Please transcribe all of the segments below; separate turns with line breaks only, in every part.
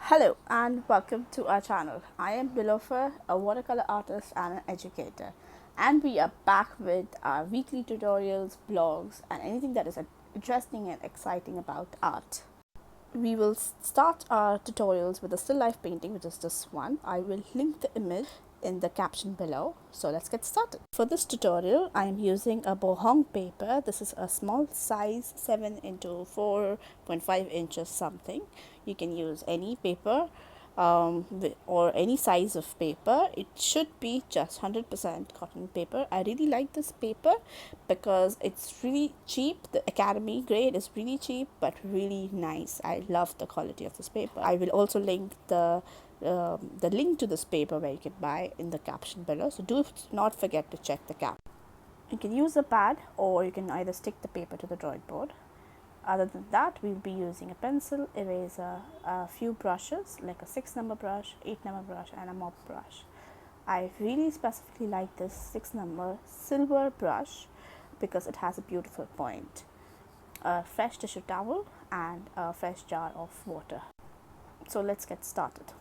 Hello and welcome to our channel. I am Bilofer, a watercolor artist and an educator, and we are back with our weekly tutorials, blogs, and anything that is interesting and exciting about art. We will start our tutorials with a still life painting, which is this one. I will link the image in the caption below. So let's get started. For this tutorial, I am using a Bohong paper. This is a small size 7 into 4.5 inches something. You can use any paper or any size of paper. It should be just 100% cotton paper. I really like this paper because it's really cheap. The Academy grade is really cheap but really nice. I love the quality of this paper. I will also link the link to this paper where you can buy in the caption below, so do not forget to check the cap. You can use a pad or you can either stick the paper to the drawing board. Other than that, we'll be using a pencil, eraser, a few brushes like a 6 number brush, 8 number brush, and a mop brush. I really specifically like this 6 number silver brush because it has a beautiful point, a fresh tissue towel, and a fresh jar of water. So let's get started.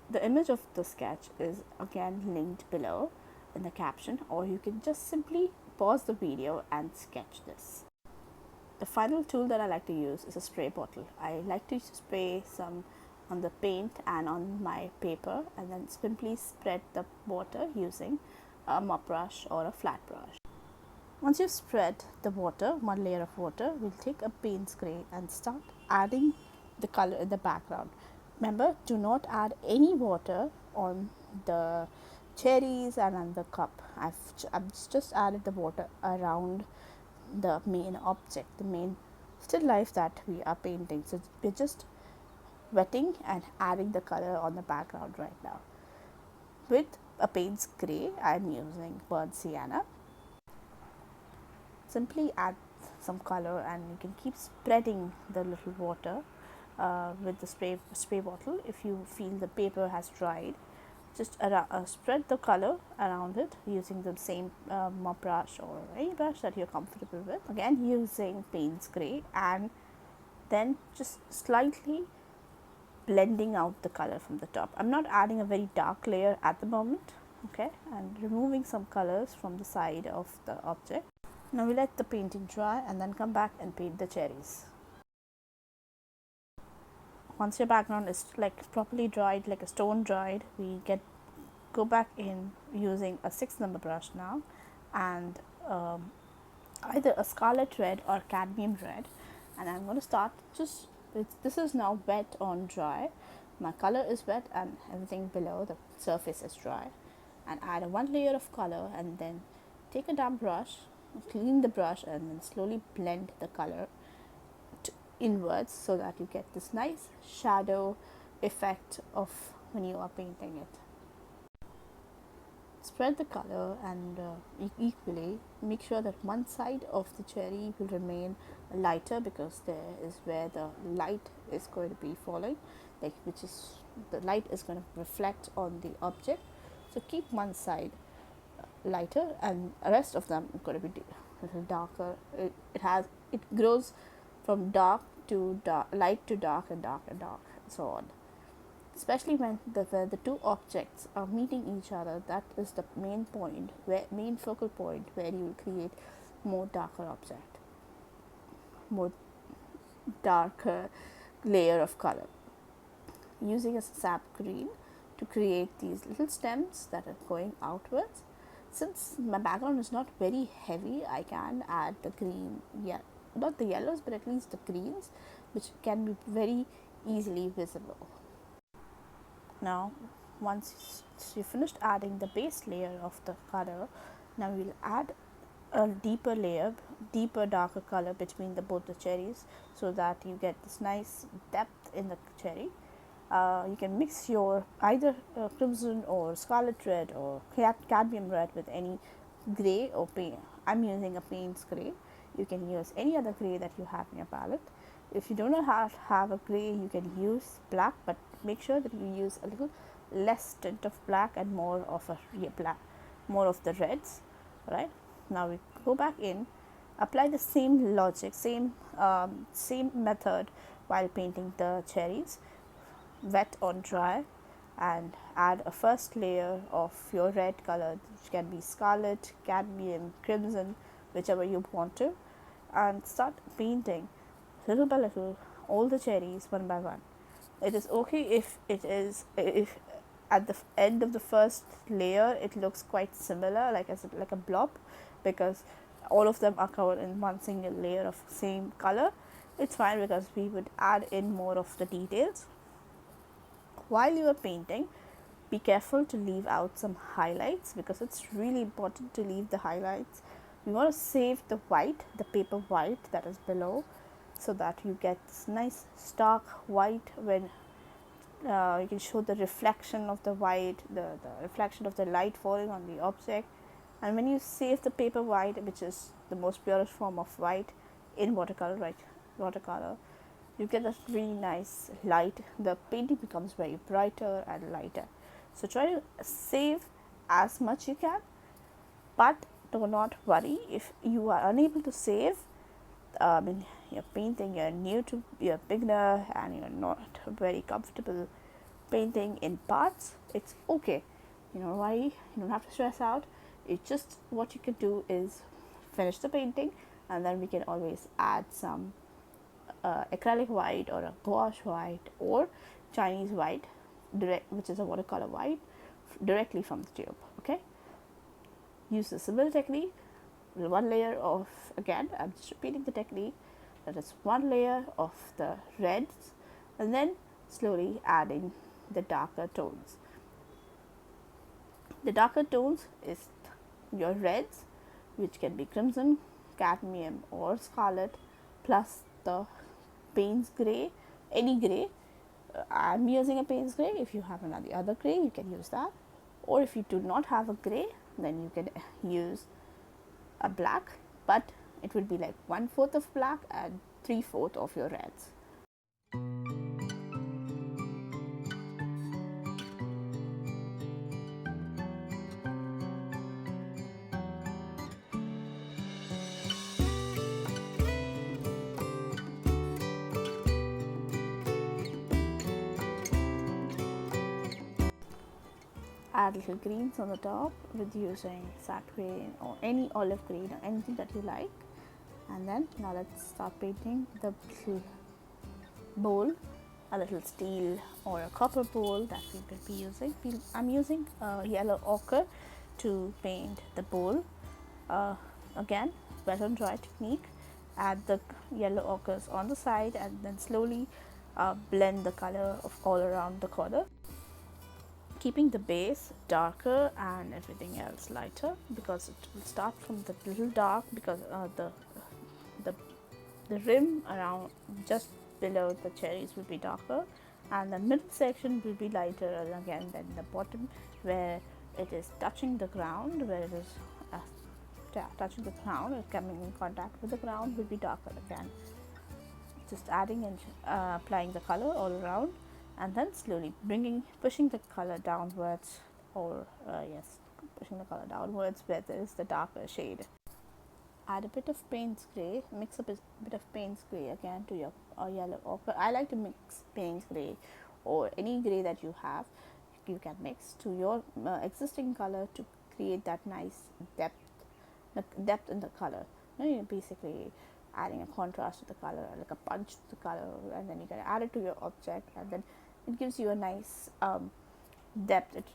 The image of the sketch is again linked below in the caption, or you can just simply pause the video and sketch this. The final tool that I like to use is a spray bottle. I like to spray some on the paint and on my paper and then simply spread the water using a mop brush or a flat brush. Once you've spread the water, one layer of water, we'll take a paint spray and start adding the color in the background. Remember, do not add any water on the cherries and on the cup. I've just added the water around the main object, the main still life that we are painting. So we're just wetting and adding the color on the background right now. With a paint spray, I'm using burnt sienna. Simply add some color and you can keep spreading the little water with the spray bottle. If you feel the paper has dried, just spread the color around it using the same mop brush or any brush that you're comfortable with. Again, using paint spray and then just slightly blending out the color from the top. I'm not adding a very dark layer at the moment, okay, and removing some colors from the side of the object. Now we let the painting dry and then come back and paint the cherries. Once your background is like properly dried, like a stone dried, we go back in using a 6 number brush now, and either a scarlet red or cadmium red, and I'm going to start this is now wet on dry. My color is wet and everything below the surface is dry, and add one layer of color and then take a damp brush, clean the brush, and then slowly blend the color inwards so that you get this nice shadow effect of when you are painting it. Spread the color and equally make sure that one side of the cherry will remain lighter because there is where the light is going to be falling, like which is the light is going to reflect on the object. So keep one side lighter and the rest of them is going to be a little darker. It grows from dark to dark, light to dark, and dark and dark, and so on. Especially when the two objects are meeting each other, that is the main point, main focal point where you will create more darker object, more darker layer of color. Using a sap green to create these little stems that are going outwards. Since my background is not very heavy, I can add the green, not the yellows, but at least the greens, which can be very easily visible. Now, once you finished adding the base layer of the color, now we'll add a deeper layer, darker color between both the cherries, so that you get this nice depth in the cherry. You can mix your either crimson or scarlet red or cadmium red with any gray or paint. I'm using a paint gray. You can use any other gray that you have in your palette. If you don't have a gray, you can use black, but make sure that you use a little less tint of black and more of more of the reds. Right now we go back in, apply the same logic, same method while painting the cherries. wet on dry, and add a first layer of your red color, which can be scarlet, cadmium, crimson, whichever you want to, and start painting little by little all the cherries one by one. It is okay if at the end of the first layer it looks quite similar, like a blob, because all of them are covered in one single layer of same color. It's fine because we would add in more of the details. While you are painting, be careful to leave out some highlights, because it's really important to leave the highlights. We want to save the white, the paper white that is below, so that you get this nice stark white when you can show the reflection of the white, the reflection of the light falling on the object. And when you save the paper white, which is the most purest form of white in watercolor, right? Watercolor, you get a really nice light. The painting becomes very brighter and lighter. So try to save as much you can, but do not worry if you are unable to save. In your painting, you're a beginner and you're not very comfortable painting in parts. It's okay. You know why? You don't have to stress out. It's just what you can do is finish the painting, and then we can always add some acrylic white or a gouache white or Chinese white, which is a watercolor white, directly from the tube. Okay, use the similar technique. One layer of, again, I'm just repeating the technique, that is one layer of the reds, and then slowly adding the darker tones. The darker tones is your reds, which can be crimson, cadmium, or scarlet, plus the Payne's grey, any grey. I'm using a Payne's grey. If you have another other grey, you can use that. Or if you do not have a grey, then you can use a black, but it will be like 1/4 of black and 3/4 of your reds. Add little greens on the top with using sat green or any olive green or anything that you like. And then now let's start painting the little bowl, a little steel or a copper bowl that we will be using. I'm using yellow ochre to paint the bowl. Again, wet on dry technique. Add the yellow ochres on the side and then slowly blend the color of all around the corner, keeping the base darker and everything else lighter, because it will start from the little dark, because the the rim around just below the cherries will be darker, and the middle section will be lighter, and again then the bottom where it is touching the ground, where it is touching the ground or coming in contact with the ground, will be darker again. Just adding and applying the color all around, and then slowly pushing the color downwards, or pushing the color downwards where there is the darker shade. Add a bit of Payne's grey, mix up a bit of Payne's grey again to your yellow ochre. I like to mix Payne's grey or any grey that you have. You can mix to your existing color to create that nice depth in the color. You're basically adding a contrast to the color, like a punch to the color, and then you can add it to your object, and then it gives you a nice depth. It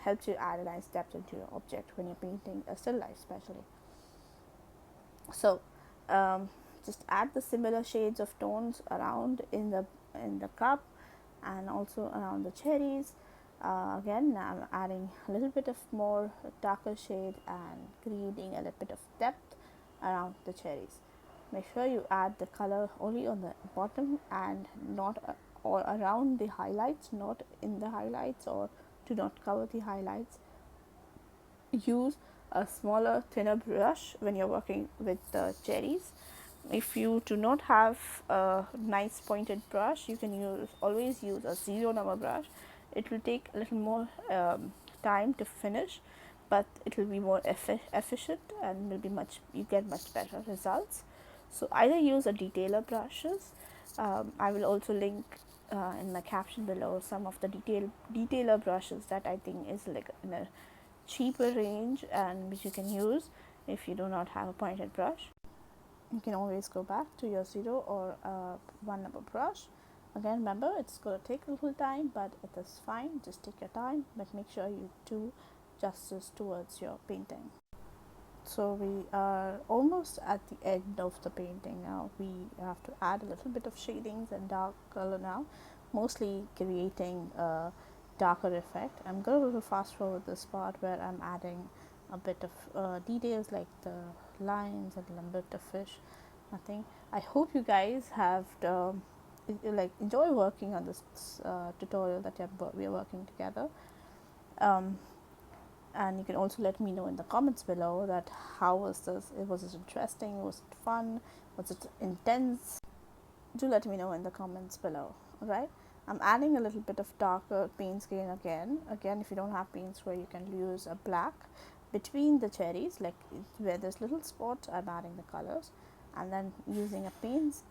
helps you add a nice depth into your object when you're painting a still life, especially. So just add the similar shades of tones around in the cup and also around the cherries. Again, I'm adding a little bit of more darker shade and creating a little bit of depth around the cherries. Make sure you add the color only on the bottom and not or around the highlights, not in the highlights, or do not cover the highlights. Use a smaller, thinner brush when you're working with the cherries. If you do not have a nice pointed brush, you can always use a 0 number brush. It will take a little more time to finish, but it will be more efficient and you get much better results. So either use a detailer brushes. I will also link in the caption below some of the detailer brushes that I think is like in a cheaper range and which you can use if you do not have a pointed brush. You can always go back to your 0 or 1 number brush. Again, remember, it's going to take a little time, but it is fine. Just take your time, but make sure you do justice towards your painting. So we are almost at the end of the painting now. We have to add a little bit of shadings and dark color now, mostly creating a darker effect. I'm going to little fast forward this part where I'm adding a bit of details like the lines and a bit of fish. Nothing. I hope you guys have enjoy working on this tutorial that we are working together. And you can also let me know in the comments below that how was this, was it interesting, was it fun, was it intense? Do let me know in the comments below. All right, I'm adding a little bit of darker Payne's green again. If you don't have Payne's grey, you can use a black between the cherries, like where there's little spots. I'm adding the colors, and then using a Payne's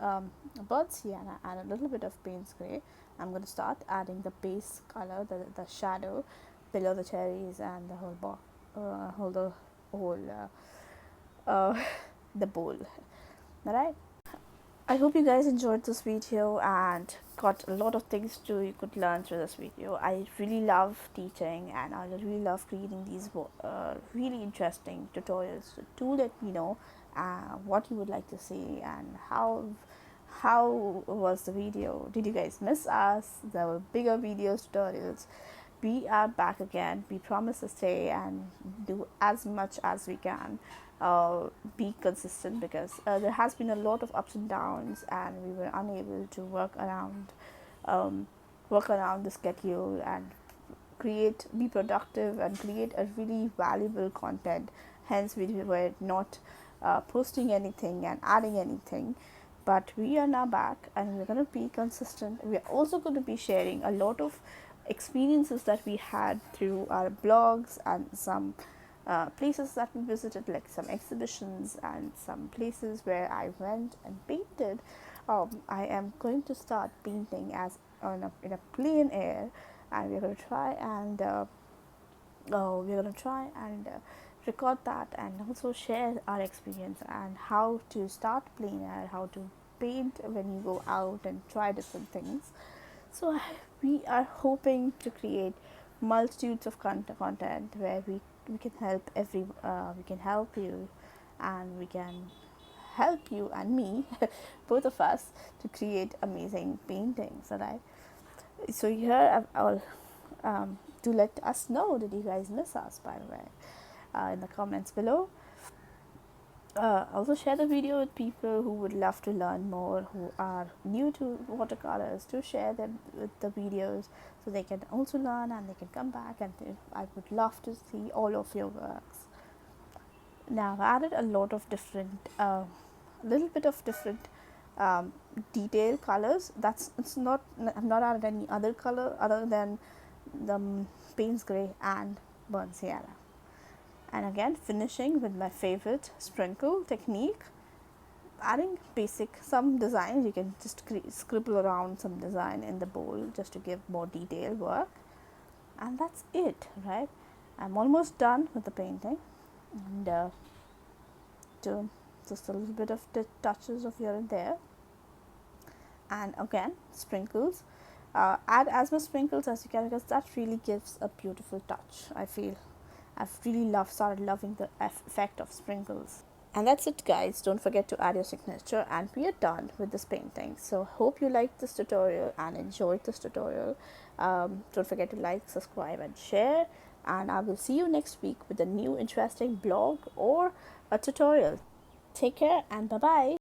burnt sienna and a little bit of Payne's grey, I'm going to start adding the base color, the shadow below the cherries and the whole the bowl. All right, I hope you guys enjoyed this video and got a lot of things you could learn through this video. I really love teaching and I really love creating these really interesting tutorials. So do let me know what you would like to see and how was the video. Did you guys miss us? There were bigger videos, tutorials. We are back again. We promise to stay and do as much as we can. Be consistent because there has been a lot of ups and downs and we were unable to work around the schedule and be productive and create a really valuable content. Hence we were not posting anything and adding anything, but we are now back and we're going to be consistent. We are also going to be sharing a lot of experiences that we had through our blogs and some places that we visited, like some exhibitions and some places where I went and painted. I am going to start painting in a plein air, and we're going to try and record that and also share our experience and how to start plein air, how to paint when you go out and try different things. So we are hoping to create multitudes of content where we can help we can help you and we can help you and me both of us to create amazing paintings. Alright, so here I'll do let us know, did you guys miss us, by the way, in the comments below. Also share the video with people who would love to learn more, who are new to watercolors, to share them with the videos so they can also learn and they can come back, and I would love to see all of your works. Now I've added a lot of different little bit of different detail colors. I've not added any other color other than the Payne's grey and burnt sienna. And again, finishing with my favorite sprinkle technique, adding some design. You can just scribble around some design in the bowl just to give more detailed work, and that's it, right? I'm almost done with the painting, and do just a little bit of the touches of here and there, and again sprinkles. Add as much sprinkles as you can because that really gives a beautiful touch. I feel I've really started loving the effect of sprinkles. And that's it, guys. Don't forget to add your signature and we are done with this painting. So hope you liked this tutorial and enjoyed this tutorial. Don't forget to like, subscribe and share, and I will see you next week with a new interesting blog or a tutorial. Take care and bye bye.